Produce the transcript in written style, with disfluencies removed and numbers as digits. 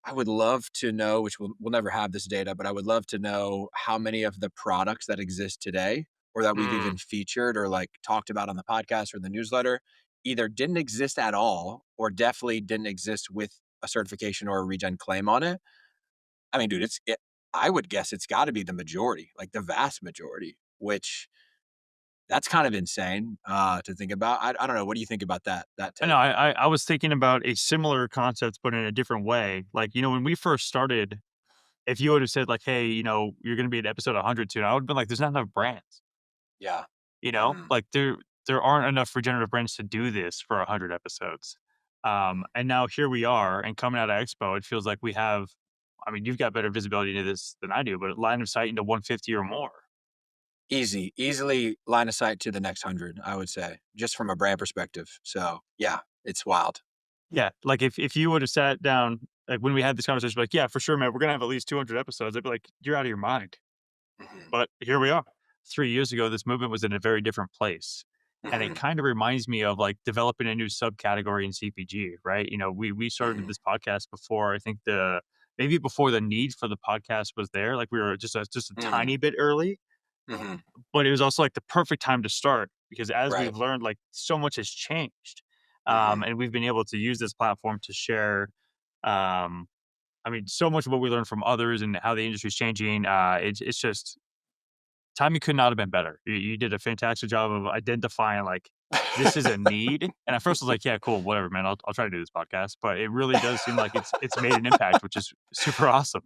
I would love to know, which we'll never have this data, but I would love to know how many of the products that exist today or that we've Mm, even featured or like talked about on the podcast or the newsletter either didn't exist at all or definitely didn't exist with a certification or a regen claim on it. I mean, dude, I would guess it's got to be the majority, like the vast majority, which that's kind of insane to think about. I don't know. What do you think about that I know take? I was thinking about a similar concept, but in a different way. Like, when we first started, if you would have said like, "Hey, you're gonna be at episode 100 soon," I would have been like, "There's not enough brands." Yeah. Hmm. Like there aren't enough regenerative brands to do this for 100 episodes. And now here we are, and coming out of Expo, it feels like we have. I mean, you've got better visibility into this than I do, but line of sight into 150 or more. Easily line of sight to the next 100, I would say, just from a brand perspective. So, yeah, it's wild. Yeah, like if you would have sat down, like when we had this conversation, like, yeah, for sure, man, we're gonna have at least 200 episodes. I'd be like, you're out of your mind. Mhm, But here we are. 3 years ago, this movement was in a very different place. And it mhm, kind of reminds me of like developing a new subcategory in CPG, right? We started mhm, this podcast before I think the maybe before the need for the podcast was there. Like we were just a mhm, tiny bit early, mhm. but it was also like the perfect time to start because as Right. we've learned, like so much has changed. Mhm, And we've been able to use this platform to share um I mean, so much of what we learned from others and how the industry is changing. It's just timing could not have been better. You did a fantastic job of identifying like this is a need. And at first I was like, yeah, cool, whatever, man. I'll try to do this podcast. But it really does seem like it's made an impact, which is super awesome.